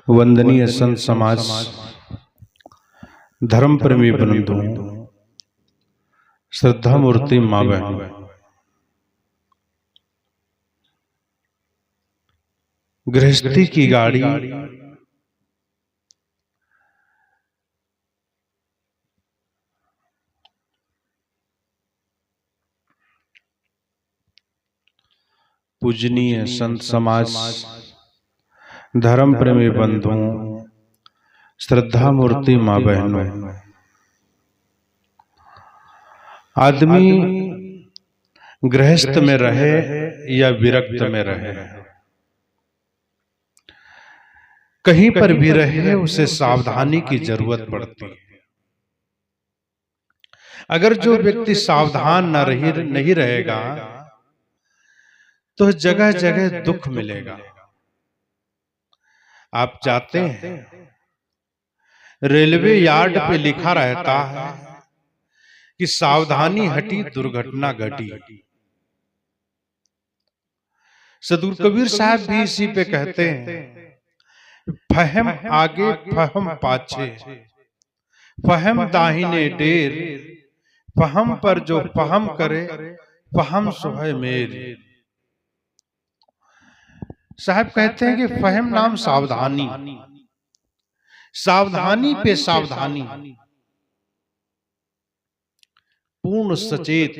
वंदनीय संत समाज, धर्म प्रेमी बंधु, श्रद्धा मूर्ति माँ बहन, गृहस्थी की गाड़ी पूजनीय संत समाज, धर्म प्रेमी बंधु, श्रद्धा मूर्ति माँ बहनों, आदमी गृहस्थ में रहे या विरक्त में रहे, कहीं पर भी रहे उसे सावधानी की जरूरत पड़ती है। अगर जो व्यक्ति सावधान नहीं रहेगा तो जगह जगह दुख मिलेगा। आप जाते हैं, रेलवे यार्ड पे लिखा रहता है कि सावधानी हटी दुर्घटना घटी। सदगुरु कबीर साहब भी इसी पे कहते हैं, फहम आगे फहम पाछे, फहम दाहिने ढेर, फहम पर जो फहम करे फहम सुबह मेरी। साहब कहते हैं कि फहम नाम सावधानी, सावधानी पे सावधानी, पूर्ण सचेत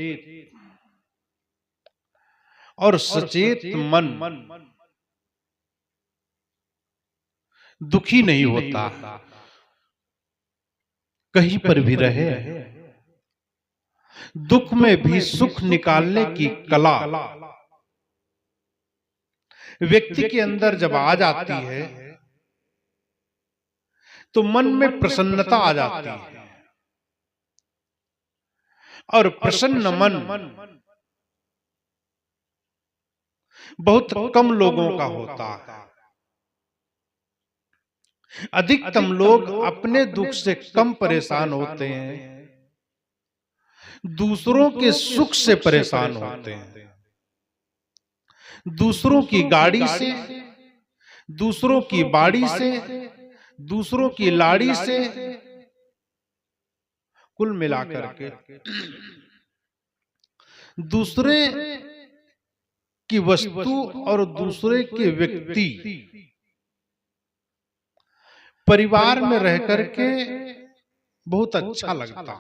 और सचेत मन दुखी नहीं होता। कहीं पर भी रहे, दुख में भी सुख निकालने की कला व्यक्ति के अंदर जब आ जाती है तो मन में प्रसन्नता आ जाती है, और प्रसन्न मन बहुत कम लोगों का होता है। अधिकतम लोग अपने दुख से कम परेशान होते हैं, दूसरों के सुख से परेशान होते हैं। दूसरों की गाड़ी से, दूसरों की बाड़ी से, दूसरों की लाड़ी से, कुल मिलाकर के दूसरे की वस्तु और दूसरे के व्यक्ति परिवार में रह करके बहुत अच्छा लगता।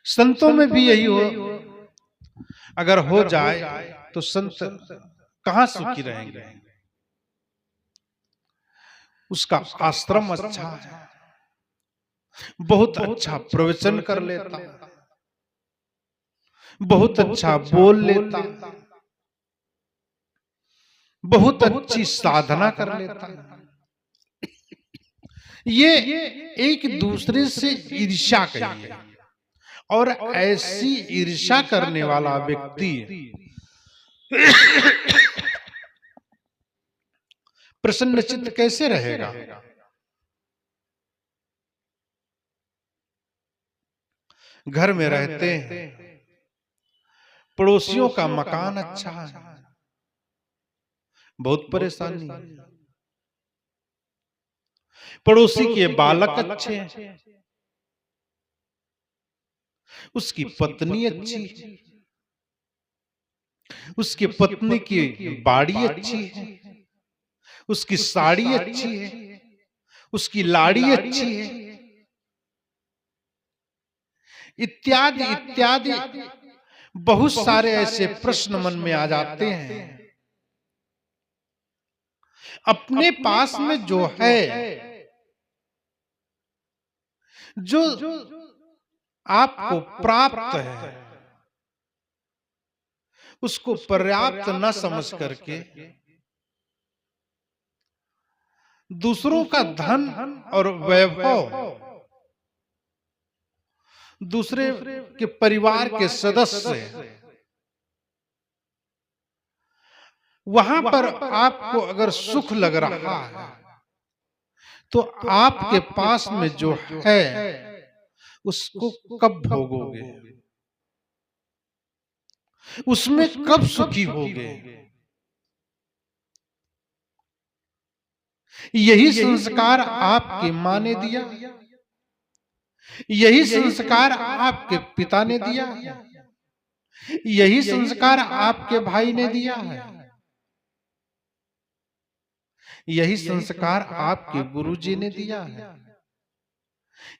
संतों में भी यही हो, अगर हो जाए तो संत कहां सुखी रहेंगे। उसका आश्रम अच्छा है, बहुत अच्छा प्रवचन कर लेता, बहुत अच्छा बोल लेता, बहुत अच्छी साधना कर लेता। ये एक दूसरे से ईर्ष्या करिए, और ऐसी ईर्ष्या करने वाला व्यक्ति प्रसन्नचित्त कैसे रहेगा। घर में रहते हैं, पड़ोसियों का मकान अच्छा है, बहुत परेशानी। पड़ोसी के बालक अच्छे हैं, उसकी पत्नी अच्छी है, उसकी पत्नी की बाड़ी अच्छी है, उसकी साड़ी अच्छी है, उसकी लाड़ी अच्छी है, इत्यादि इत्यादि बहुत सारे ऐसे प्रश्न मन में आ जाते हैं। अपने पास में जो है, जो आपको प्राप्त है, उसको पर्याप्त न समझ करके दूसरों का धन और वैभव, दूसरे के परिवार के सदस्य, वहां पर आपको अगर सुख लग रहा है तो आपके पास में जो है उसको कब भोगोगे, उसमें कब सुखी होगे। यही संस्कार आपकी मां ने दिया, यही संस्कार आपके पिता ने दिया है, यही संस्कार आपके भाई ने दिया है, यही संस्कार आपके गुरुजी ने दिया है,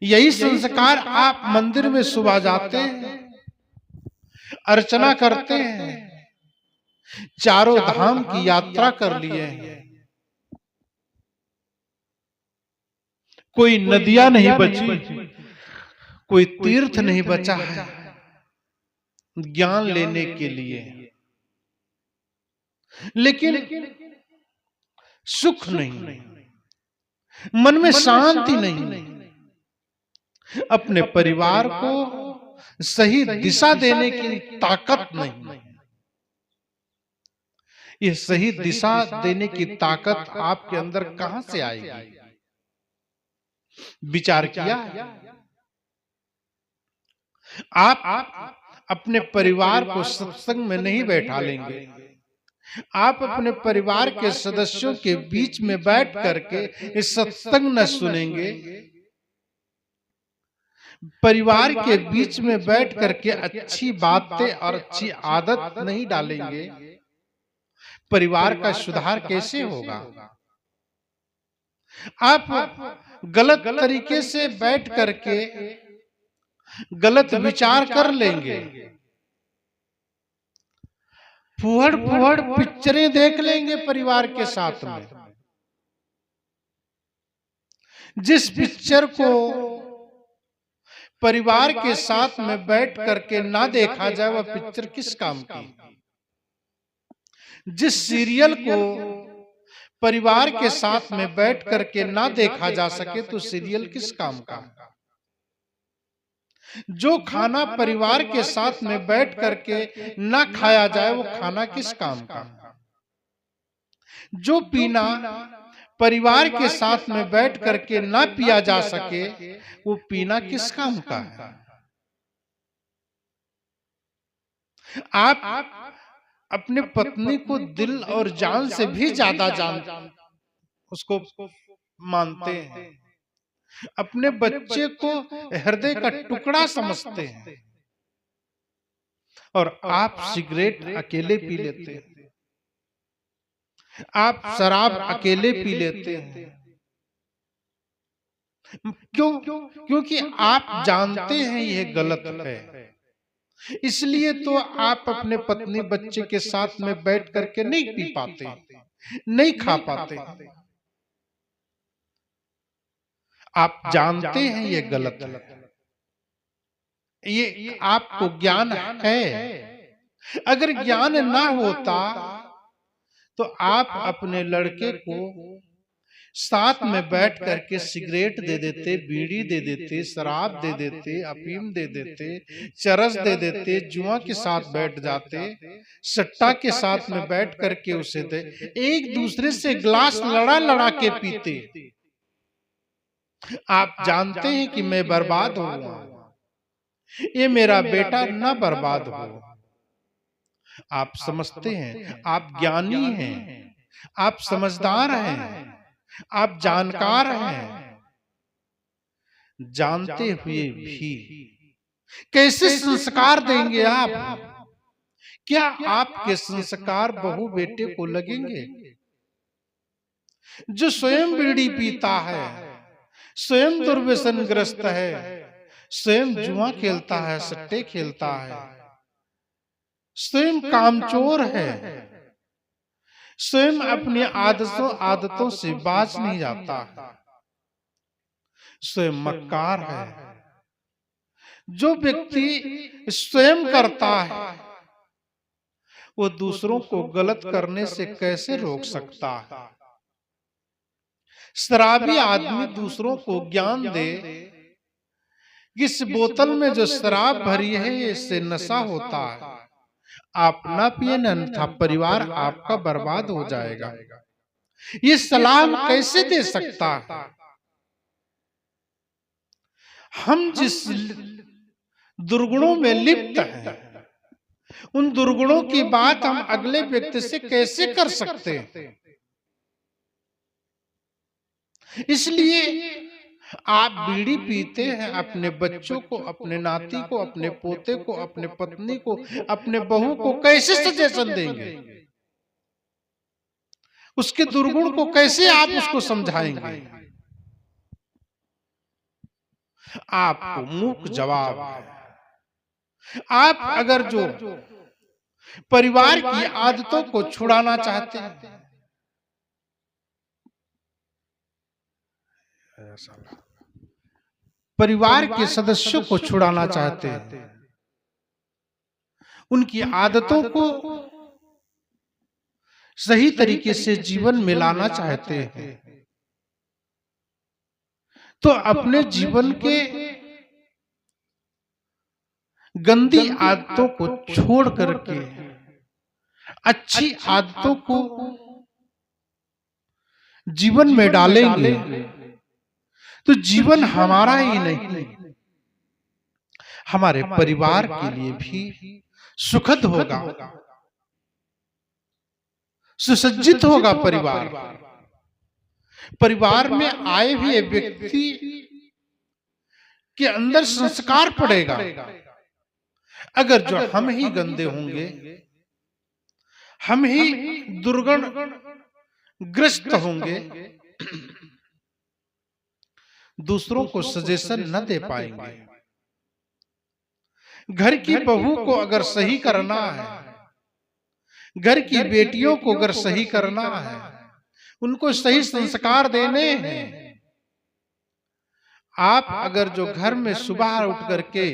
यही संस्कार आप मंदिर में सुबह जाते हैं, अर्चना करते हैं, चारों धाम की यात्रा कर लिए हैं। कोई नदियां नहीं बची, कोई तीर्थ नहीं बचा है ज्ञान लेने के लिए, लेकिन सुख नहीं, मन में शांति नहीं, अपने परिवार को सही दिशा देने की ताकत नहीं। ये सही दिशा देने की ताकत आपके अंदर कहां से आएगी? विचार किया? आप अपने परिवार को सत्संग में नहीं बैठा लेंगे, आप अपने परिवार के सदस्यों के बीच में बैठ करके इस सत्संग न सुनेंगे, परिवार के बीच में बैठ करके अच्छी बातें और अच्छी आदत नहीं डालेंगे, परिवार का सुधार कैसे होगा? आप गलत तरीके से बैठ करके गलत विचार कर लेंगे, फुहड़ फुहड़ पिक्चरें देख लेंगे परिवार के साथ में। जिस पिक्चर को परिवार के साथ में बैठ करके ना देखा जाए वह पिक्चर किस काम की? जिस सीरियल को परिवार के साथ में बैठ करके ना देखा जा सके तो सीरियल किस काम का? जो खाना परिवार के साथ में बैठ करके ना खाया जाए वो खाना किस काम का? जो पीना परिवार के साथ में बैठ करके ना पिया जा सके वो पीना किस काम का है? आप अपने पत्नी को दिल और जान से भी ज्यादा उसको मानते हैं, अपने बच्चे को हृदय का टुकड़ा समझते हैं, और आप सिगरेट अकेले पी लेते हैं, आप शराब अकेले पी लेते हैं। क्यों? क्योंकि आप जानते हैं यह गलत है, इसलिए तो आप अपने पत्नी बच्चे के साथ में बैठ करके नहीं पी पाते, नहीं खा पाते। आप जानते हैं ये गलत है, ये आपको ज्ञान है। अगर ज्ञान ना होता तो आप अपने लड़के को साथ में बैठ करके सिगरेट दे देते, बीड़ी दे देते, शराब दे देते, अफीम दे देते, चरस दे देते, जुआ के साथ बैठ जाते, सट्टा के साथ में बैठ करके उसे दे, एक दूसरे से गिलास लड़ा लड़ा के पीते। आप जानते हैं कि मैं बर्बाद होऊंगा, ये मेरा बेटा ना बर्बाद हो। आप समझते हैं, आप ज्ञानी हैं, आप समझदार हैं, आप जानकार हैं, जानते हुए भी कैसे संस्कार देंगे आप? क्या आपके संस्कार बहू बेटे को लगेंगे? जो स्वयं बीड़ी पीता है, स्वयं दुर्व्यसनग्रस्त है, स्वयं जुआ खेलता है, सट्टे खेलता है, स्वयं कामचोर है, स्वयं अपनी आदतों से बाज नहीं जाता, स्वयं मक्कार है। जो व्यक्ति स्वयं करता है वो दूसरों को गलत करने से कैसे रोक सकता है? शराबी आदमी दूसरों को ज्ञान दे, इस बोतल में जो शराब भरी है इससे नशा होता है, आप ना पिए अन्यथा परिवार आपका बर्बाद हो जाएगा, ये सलाह कैसे दे सकता है? हम जिस दुर्गुणों में लिप्त हैं, उन दुर्गुणों की बात हम अगले व्यक्ति से कैसे कर सकते हैं? इसलिए आप बीड़ी पीते हैं, अपने बच्चों को, अपने नाती को, अपने पोते को, अपने पत्नी को, अपने बहू को कैसे सजेशन देंगे? उसके दुर्गुण को कैसे आप उसको समझाएंगे? आपको मूक जवाब है। आप अगर जो परिवार की आदतों को छुड़ाना चाहते हैं, परिवार के सदस्यों को छुड़ाना चाहते हैं, उनकी आदतों को सही तरीके से जीवन में लाना चाहते हैं, तो अपने जीवन के गंदी आदतों को छोड़ करके अच्छी आदतों को जीवन में डालेंगे तो जीवन हमारा ही नहीं, हमारे परिवार के लिए भी सुखद होगा, सुसज्जित होगा। परिवार में आए हुए व्यक्ति के अंदर संस्कार पड़ेगा। अगर जो हम ही गंदे होंगे, हम ही दुर्गुण ग्रस्त होंगे, दूसरों को सजेशन न दे पाएंगे। घर की बहू को अगर सही करना है, घर की बेटियों को अगर सही करना है, उनको सही संस्कार देने हैं, आप अगर जो घर में सुबह उठ करके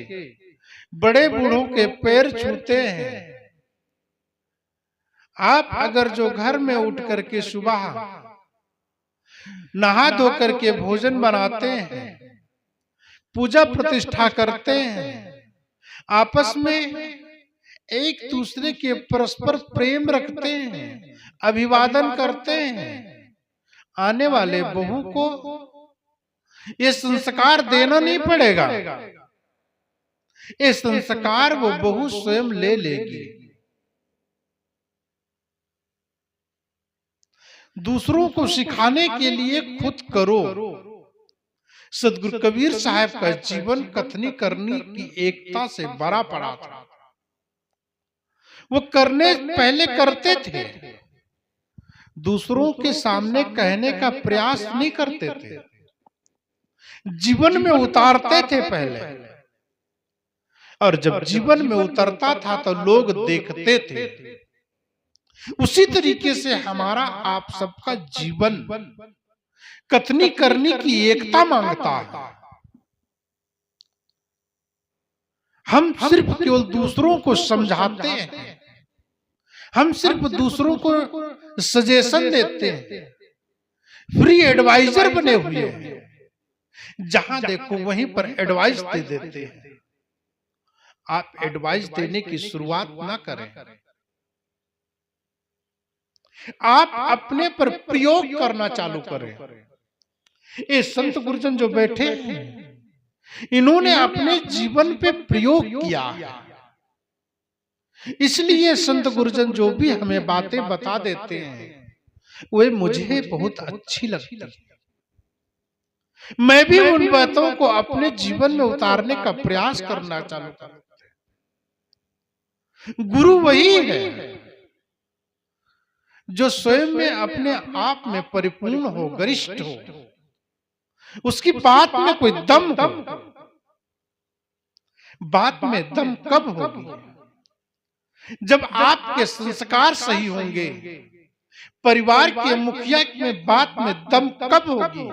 बड़े बूढ़ों के पैर छूते हैं, आप अगर जो घर में उठ करके सुबह नहा धो करके भोजन बनाते हैं, पूजा प्रतिष्ठा करते हैं, आपस में एक दूसरे के परस्पर प्रेम रखते हैं, अभिवादन करते हैं, आने वाले बहू को ये संस्कार देना नहीं पड़ेगा, ये संस्कार वो बहू स्वयं ले लेगी। दूसरों को सिखाने के लिए खुद करो। सदगुरु कबीर साहब का जीवन कथनी करनी की एकता से भरा पड़ा था। वो करने पहले करते थे, दूसरों के सामने कहने का प्रयास नहीं करते थे, जीवन में उतारते थे पहले, और जब जीवन में उतरता था तो लोग देखते थे। उसी तरीके से हमारा आप सबका जीवन कथनी करनी की एकता मांगता है। हम सिर्फ केवल दूसरों को समझाते हैं, हम सिर्फ दूसरों को सजेशन देते हैं, फ्री एडवाइजर बने हुए हैं, जहां देखो वहीं पर एडवाइस दे देते हैं। आप एडवाइस देने की शुरुआत ना करें, आप अपने पर प्रयोग करना चालू करें। ये संत गुरुजन जो बैठे हैं, इन्होंने अपने जीवन पे प्रयोग किया, इसलिए संत गुरुजन जो भी हमें बातें बता देते हैं वे मुझे बहुत अच्छी लगती है। मैं भी उन बातों को अपने जीवन में उतारने का प्रयास करना चालू करता हूं। गुरु वही है जो स्वयं में अपने आप में परिपूर्ण हो, गरिष्ठ हो, उसकी बात में कोई दम हो। बात में दम कब होगी? जब आपके संस्कार सही होंगे। परिवार के मुखिया में बात में दम कब होगी?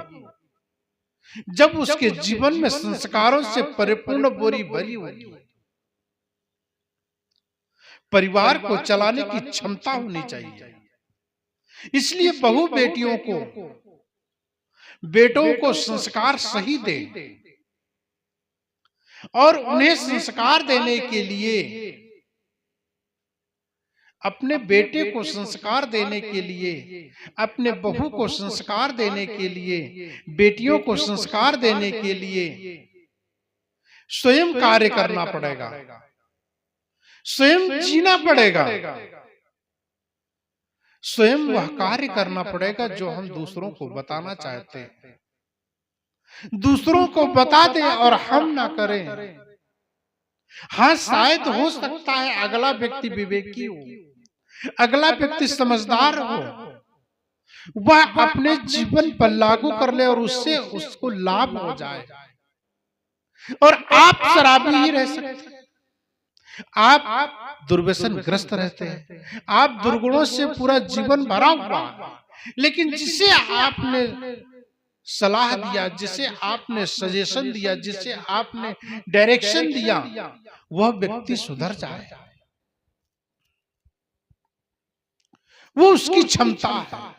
जब उसके जीवन में संस्कारों से परिपूर्ण बोरी भरी होगी। परिवार को चलाने की क्षमता होनी चाहिए। इसलिए बहु बेटियों को, बेटों को संस्कार सही दे, और उन्हें संस्कार देने के लिए, अपने बेटे को संस्कार देने के लिए, अपने बहू को संस्कार देने के लिए, बेटियों को संस्कार देने के लिए स्वयं कार्य करना पड़ेगा, स्वयं जीना पड़ेगा, स्वयं वह कार्य करना पड़ेगा जो हम दूसरों को बताना चाहते हैं। दूसरों को बता दें और हम ना करें। हाँ, शायद हो सकता है अगला व्यक्ति विवेकी हो, अगला व्यक्ति समझदार हो, वह अपने जीवन पर लागू कर ले और उससे उसको लाभ हो जाए, और आप शराबी ही रह सकते, आप दुर्व्यसन ग्रस्त रहते हैं, आप दुर्गुणों से पूरा जीवन भरा हुआ, लेकिन जिसे आपने सलाह दिया, जिसे आपने सजेशन दिया, जिसे आपने डायरेक्शन दिया, वह व्यक्ति सुधर जाए, वो उसकी क्षमता है।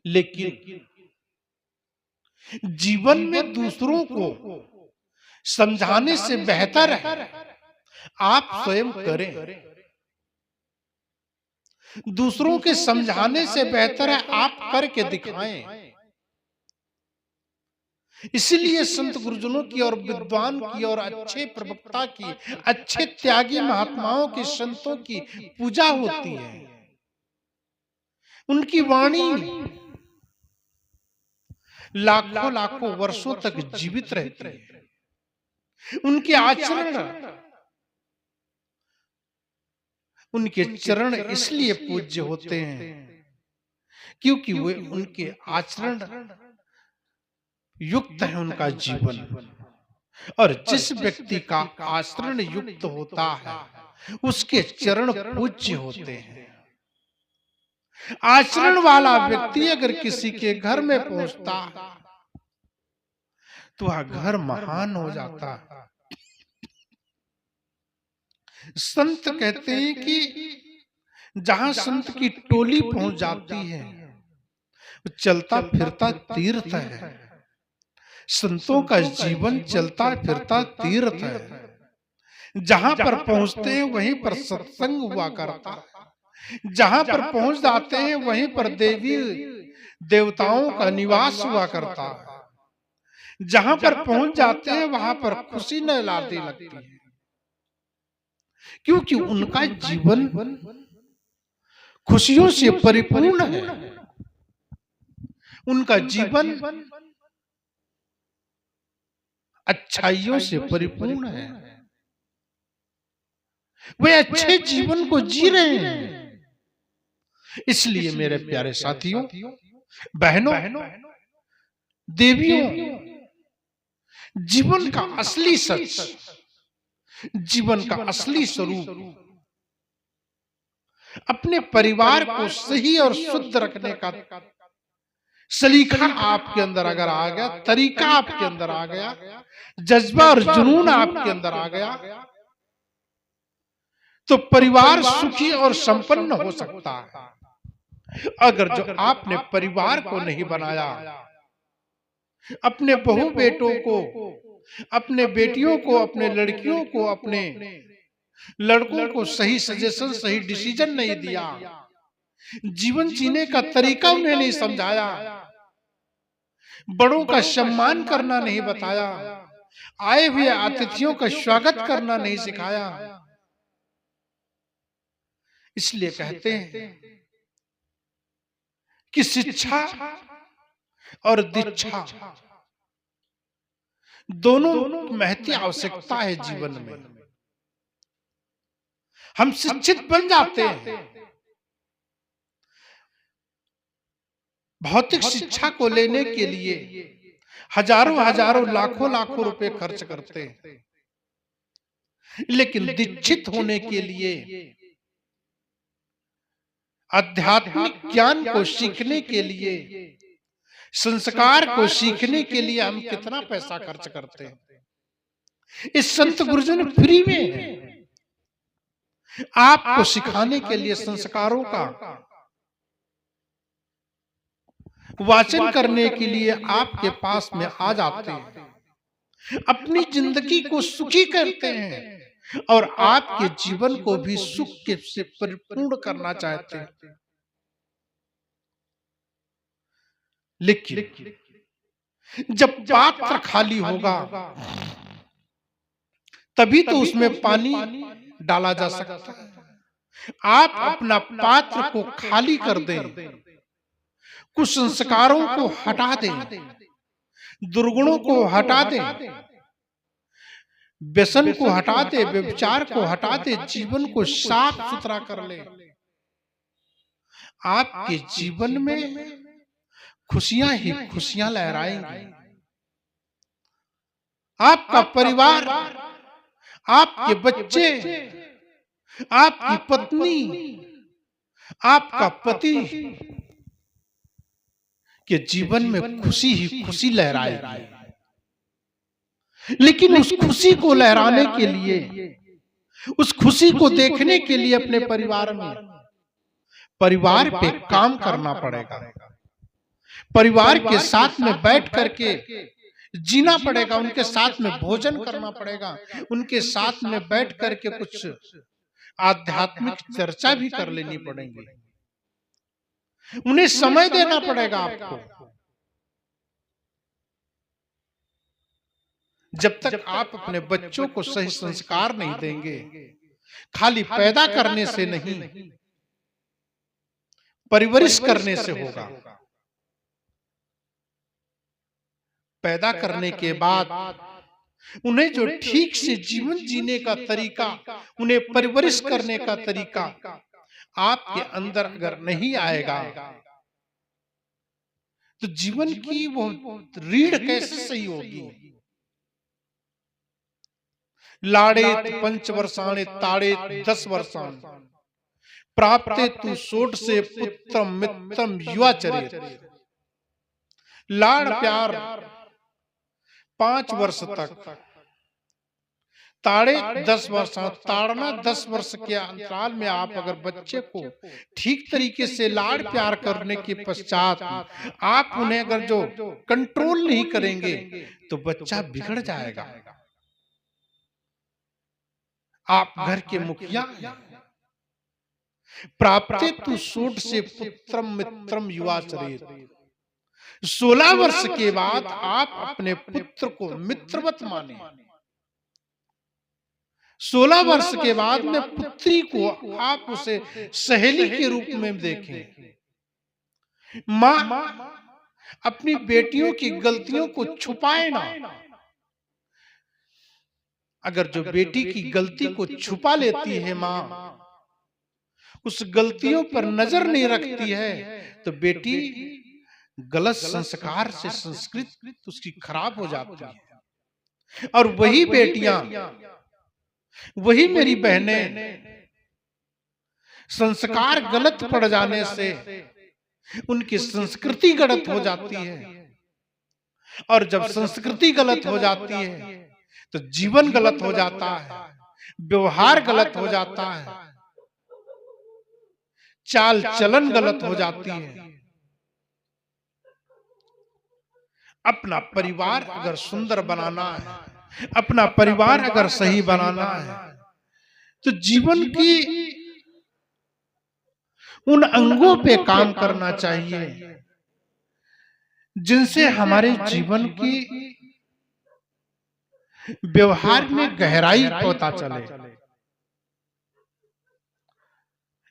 लेकिन जीवन में दूसरों को समझाने से बेहतर है आप स्वयं करें। दूसरों के समझाने से बेहतर है आप करके दिखाएं। इसलिए संत गुरुजनों की और विद्वान की और अच्छे प्रवक्ता की, अच्छे त्यागी महात्माओं की, संतों की पूजा होती है। उनकी वाणी लाखों लाखों वर्षों तक जीवित रहती है। उनके आचरण, उनके चरण इसलिए पूज्य होते हैं क्योंकि वे उनके आचरण युक्त है उनका जीवन, और जिस व्यक्ति का आचरण युक्त होता है उसके चरण पूज्य होते हैं। आचरण वाला व्यक्ति अगर किसी के घर में पहुंचता तो वह घर महान हो जाता है। संत कहते हैं कि जहां संत की टोली पहुंच जाती है चलता फिरता तीर्थ है। संतों का जीवन चलता फिरता तीर्थ है। जहां पर पहुंचते हैं वहीं पर सत्संग हुआ करता है। जहां पर पहुंच जाते हैं वहीं पर देवी देवताओं का निवास हुआ करता है। जहां पर पहुंच जाते हैं वहां पर खुशी नहलाती लगती है, क्योंकि उनका जीवन खुशियों से परिपूर्ण है। उनका जीवन अच्छाइयों से परिपूर्ण है। वे अच्छे जीवन को जी रहे हैं। इसलिए मेरे प्यारे साथियों, बहनों, देवियों, जीवन का असली सच, जीवन का असली स्वरूप अपने परिवार को सही और शुद्ध रखने का सलीका आपके अंदर अगर आ गया, तरीका आपके अंदर आ गया, जज्बा और जुनून आपके अंदर आ गया, तो परिवार सुखी और संपन्न हो सकता है। अगर जो आपने परिवार को नहीं बनाया, अपने बहू बेटों को, अपने बेटियों को, अपने लड़कियों को, अपने लड़कों को सही सजेशन, सही डिसीजन नहीं दिया, जीवन जीने का तरीका उन्हें नहीं समझाया, बड़ों का सम्मान करना नहीं बताया, आए हुए अतिथियों का स्वागत करना नहीं सिखाया, इसलिए कहते हैं कि शिक्षा और दीक्षा दोनों महती आवश्यकता है जीवन में। हम शिक्षित बन जाते हैं, भौतिक शिक्षा को लेने के लिए हजारों हजारों लाखों लाखों रुपए खर्च करते हैं, लेकिन दीक्षित होने के लिए, आध्यात्मिक ज्ञान को सीखने के लिए, संस्कार को सीखने के लिए हम कितना पैसा खर्च करते हैं। इस संत गुरुजन फ्री में है आपको सिखाने के लिए, संस्कारों का वाचन करने के लिए आपके पास में आ जाते हैं, अपनी जिंदगी को सुखी करते हैं और आपके जीवन को भी सुख के से परिपूर्ण करना चाहते हैं। लेकिन जब पात्र खाली होगा तभी तो उसमें पानी डाला जा सकता है। आप अपना पात्र को खाली कर दें, कुछ संस्कारों को हटा दें, दुर्गुणों को हटा दें, व्यसन को हटा दे, व्यभिचार को हटा दे, जीवन को साफ सुथरा कर ले, आपके जीवन में खुशियां ही खुशियां लहराएंगी। आपका परिवार, आपके बच्चे, आपकी पत्नी, आपका पति के जीवन में खुशी ही खुशी लहराएगी। लेकिन उस खुशी को लहराने के लिए, उस खुशी को देखने के लिए अपने परिवार पे काम करना पड़ेगा। परिवार के साथ में बैठ करके जीना पड़ेगा, उनके साथ में भोजन करना पड़ेगा, उनके साथ में बैठ करके कुछ आध्यात्मिक चर्चा भी कर लेनी पड़ेगी, उन्हें समय देना पड़ेगा आपको। जब तक आप अपने बच्चों को सही संस्कार नहीं देंगे, खाली पैदा करने से नहीं, परवरिश करने से होगा। पैदा करने के बाद उन्हें जो ठीक से जीवन जीने का तरीका, उन्हें परवरिश करने का तरीका आपके अंदर अगर नहीं आएगा तो जीवन की वो रीढ़ कैसे सही होगी। लाड़ेत पंचवर्षाणि ताड़ेत 10 वर्षाणि प्राप्ते तु षोड से पुत्रम मित्रम युवाचरेत। लाड़ प्यार 5 वर्ष तक, ताड़े 10 वर्ष, ताड़ना 10 वर्ष के अंतराल में आप अगर बच्चे को ठीक तरीके से लाड़ प्यार करने के पश्चात आप उन्हें अगर जो कंट्रोल नहीं करेंगे तो बच्चा बिगड़ जाएगा। आप घर के मुखिया हैं। प्राप्ते तु षोड से पुत्रम मित्रम युवाचरेत। 16 वर्ष के बाद आप अपने पुत्र को मित्रवत माने। 16 वर्ष के बाद में पुत्री को आप उसे सहेली के रूप में देखें। मां अपनी बेटियों की गलतियों को छुपाए ना। अगर जो बेटी की गलती को छुपा लेती है मां, उस गलतियों पर नजर नहीं रखती है, तो बेटी गलत संस्कार से संस्कृत उसकी खराब हो जाती है। और वही बेटियां, वही मेरी बहनें, संस्कार गलत पड़ जाने से उनकी संस्कृति गलत हो जाती है। और जब संस्कृति गलत हो जाती है तो जीवन गलत हो जाता है, व्यवहार गलत हो जाता है, चाल चलन गलत हो जाती है। अपना परिवार अगर सुंदर बनाना है, अपना परिवार अगर सही बनाना है, तो जीवन की उन अंगों पे काम करना चाहिए जिनसे हमारे जीवन की व्यवहार में गहराई पता चले।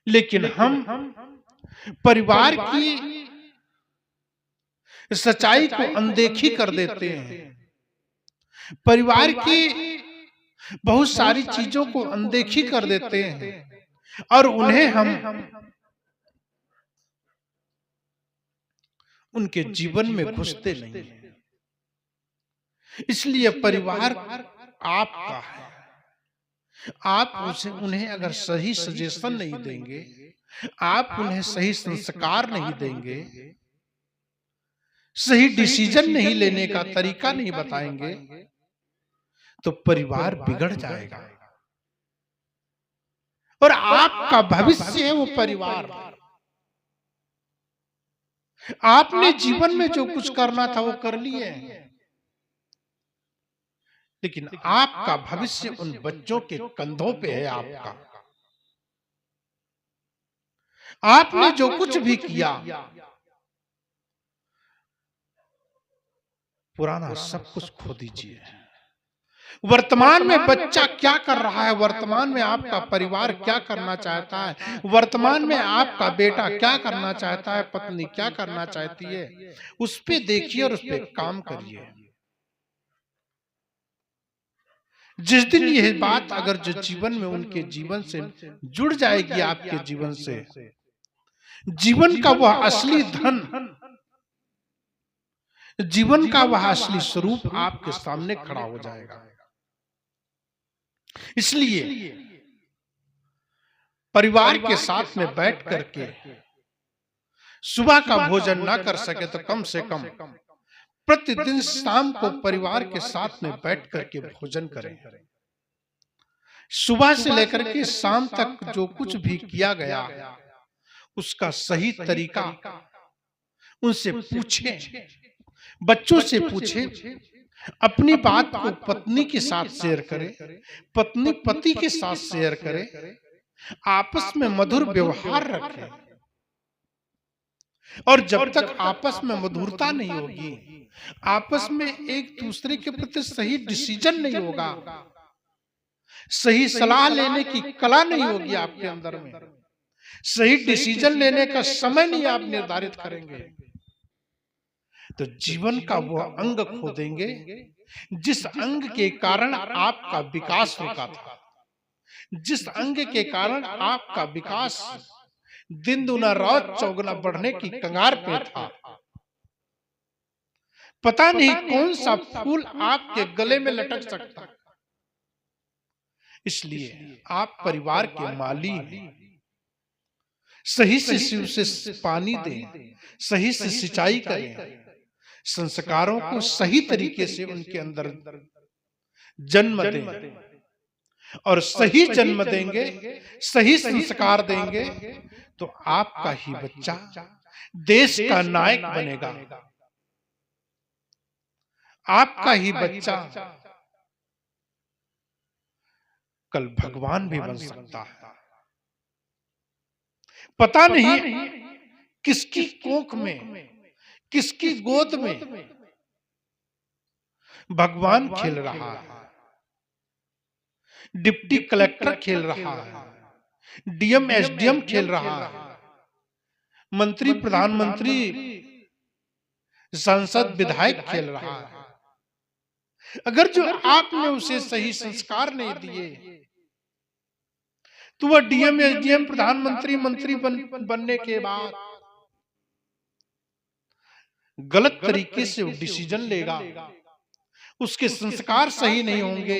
लेकिन हम परिवार की सच्चाई को अनदेखी कर देते हैं, परिवार की बहुत सारी चीजों को अनदेखी कर देते हैं और उन्हें हम उनके जीवन में घुसते नहीं हैं। इसलिए परिवार आपका है। आप उन्हें अगर सही सजेशन नहीं देंगे, आप उन्हें सही संस्कार नहीं देंगे, सही डिसीजन नहीं लेने का तरीका नहीं बताएंगे, तो परिवार बिगड़ जाएगा। और आपका भविष्य है वो परिवार। आपने जीवन में जो कुछ करना था वो कर लिए, लेकिन आपका भविष्य उन बच्चों के कंधों पे है। आपने जो कुछ भी किया पुराना सब कुछ खो दीजिए। वर्तमान में बच्चा क्या कर रहा है, वर्तमान में आपका परिवार क्या करना चाहता है, वर्तमान में आपका बेटा क्या करना चाहता है, पत्नी क्या करना चाहती है, उस पे देखिए और उस पे काम करिए। जिस दिन यह बात अगर जो जीवन में उनके जीवन से जुड़ जाएगी, आपके जीवन से, जीवन का वह असली धन, जीवन का वह असली स्वरूप आपके सामने खड़ा हो जाएगा। इसलिए परिवार के साथ में बैठ करके सुबह का भोजन ना कर सके तो कम से कम प्रतिदिन शाम को परिवार के साथ में बैठ करके भोजन करें। सुबह से लेकर के शाम तक जो कुछ भी किया गया उसका सही तरीका उनसे पूछें, बच्चों से पूछें, अपनी बात को पत्नी के साथ शेयर करें, पत्नी पति के साथ शेयर करे, आपस में मधुर व्यवहार रखें। और जब तक आपस में मधुरता नहीं होगी, आपस में एक दूसरे के प्रति सही डिसीजन नहीं होगा, सही सलाह लेने की कला नहीं होगी आपके अंदर में, सही डिसीजन लेने का समय नहीं आप निर्धारित करेंगे, तो जीवन का वह अंग खो देंगे जिस अंग के कारण आपका विकास रुका था, जिस अंग के कारण आपका विकास दिन दुना रात चौगुना बढ़ने की कगार पे था। पता नहीं कौन सा फूल आपके गले में लटक सकता। इसलिए आप परिवार के माली हैं, सही से उसे पानी दें, सही से सिंचाई करें, संस्कारों को सही तरीके से उनके अंदर जन्म दें, और सही जन्म देंगे, सही संस्कार देंगे तो आपका ही बच्चा देश का नायक बनेगा, आपका ही बच्चा कल भगवान भी बन सकता है। पता नहीं किसकी कोख में, किसकी गोद में भगवान खेल रहा है, डिप्टी कलेक्टर खेल रहा है, डीएम एसडीएम खेल रहा है, मंत्री प्रधानमंत्री सांसद विधायक खेल रहा है। अगर जो आपने उसे सही संस्कार नहीं दिए तो वह डीएम एसडीएम प्रधानमंत्री मंत्री बनने के बाद गलत तरीके से डिसीजन लेगा, उसके संस्कार सही नहीं होंगे।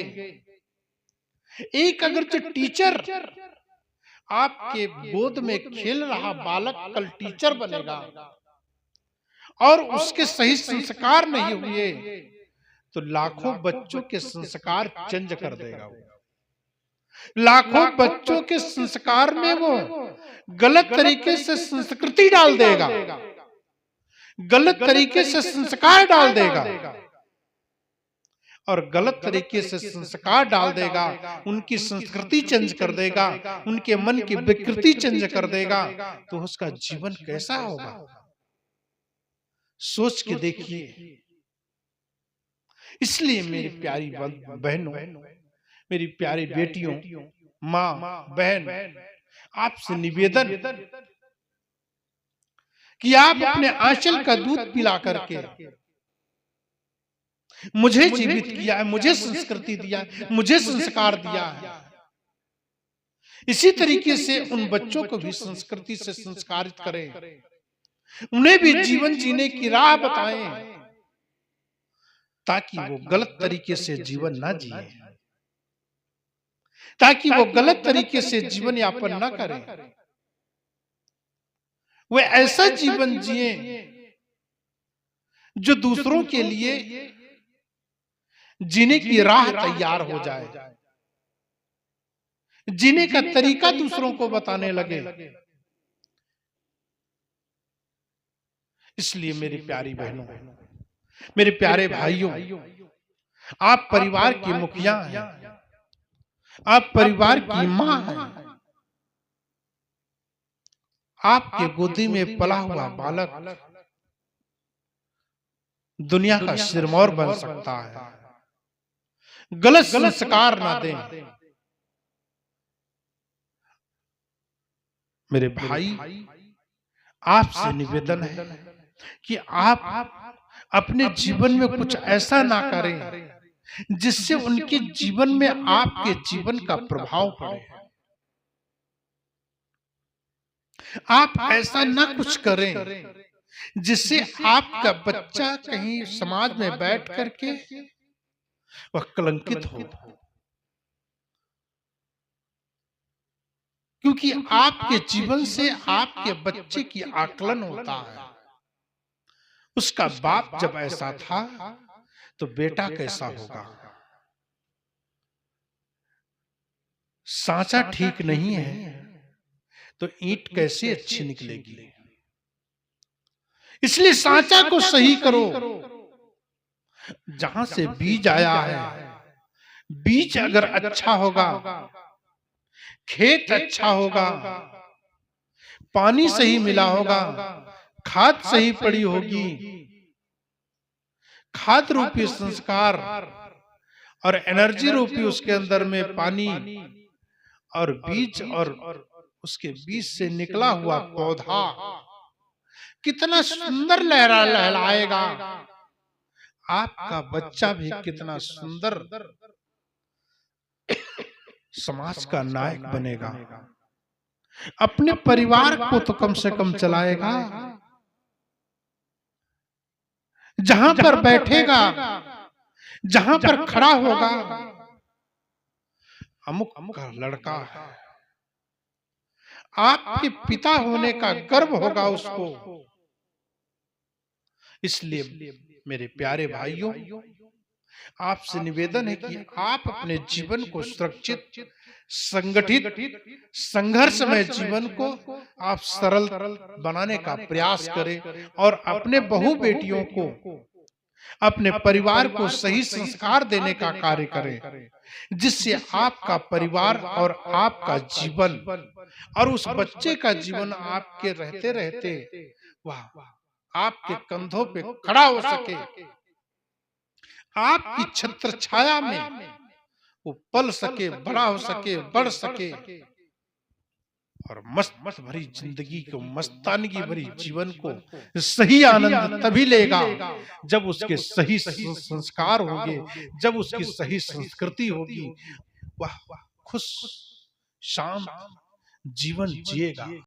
एक अगर जो टीचर आपके गोद में खेल रहा बालक कल टीचर बनेगा और उसके सही संस्कार नहीं हुए तो लाखों बच्चों के संस्कार चेंज कर देगा। लाखों बच्चों के संस्कार में वो गलत तरीके से संस्कृति डाल देगा, गलत तरीके से संस्कार डाल देगा, और गलत तरीके से संस्कार डाल देगा, उनकी संस्कृति चेंज कर देगा, उनके मन की विकृति चेंज कर देगा, तो उसका जीवन कैसा होगा सोच के देखिए। इसलिए मेरी प्यारी बहनों, मेरी प्यारी बेटियों, माँ बहन, आपसे निवेदन कि आप अपने आंचल का दूध पिला करके मुझे जीवित किया है, मुझे संस्कृति दिया है, मुझे संस्कार दिया है, इसी तरीके से उन बच्चों को भी संस्कृति से संस्कारित करें, उन्हें भी जीवन जीने की राह बताएं ताकि वो गलत तरीके से जीवन ना जिए, ताकि वो गलत तरीके से जीवन यापन ना करें, वे ऐसा जीवन जिए जो दूसरों के लिए जीने की राह तैयार हो जाए, जीने का तरीका दूसरों को बताने लगे। इसलिए मेरी प्यारी बहनों, मेरे प्यारे भाइयों, आप परिवार की मुखिया हैं, आप परिवार की मां हैं, आपके गोदी में पला हुआ बालक दुनिया का सिरमौर बन सकता है। गलत संस्कार ना दें। मेरे भाई, आपसे निवेदन है कि आप अपने जीवन में कुछ ऐसा ना करें जिससे उनके जीवन में आपके जीवन का प्रभाव पड़े। आप ऐसा ना कुछ करें जिससे आपका बच्चा कहीं समाज में बैठ करके वह कलंकित हो, क्योंकि आपके जीवन से आपके बच्चे की आकलन होता है। उसका बाप जब ऐसा था तो बेटा कैसा होगा। सांचा ठीक नहीं है तो ईंट कैसे अच्छी निकलेगी। इसलिए सांचा को सही करो। जहां से बीज आया है, बीज अगर अच्छा होगा, खेत अच्छा होगा, पानी सही मिला होगा, खाद सही पड़ी होगी, खाद रूपी संस्कार और एनर्जी रूपी उसके अंदर में पानी और बीज और उसके बीज से निकला हुआ पौधा कितना सुंदर लहरा लहलाएगा। आपका बच्चा भी कितना सुंदर समाज का नायक बनेगा। अपने परिवार को तो कम से कम चलाएगा। जहां पर बैठेगा, जहां पर खड़ा होगा, अमुक का लड़का है, आपके पिता होने का गर्व होगा उसको। इसलिए मेरे प्यारे भाइयों, आपसे निवेदन है कि आप अपने जीवन को सुरक्षित, संगठित, संघर्षमय जीवन को आप सरल बनाने का प्रयास करें और अपने बहू बेटियों को, अपने परिवार को सही संस्कार देने का कार्य करें, जिससे आपका परिवार और आपका जीवन और उस बच्चे का जीवन आपके रहते रहते वह आपके कंधों पे खड़ा हो सके, आपकी छत्र छाया में वो पल सके, बड़ा हो सके, बढ़ सके और मस्त भरी जिंदगी को, मस्तानगी भरी जीवन को सही आनंद तभी लेगा जब उसके सही संस्कार होंगे, जब उसकी सही संस्कृति होगी। वह खुश शांत जीवन जिएगा।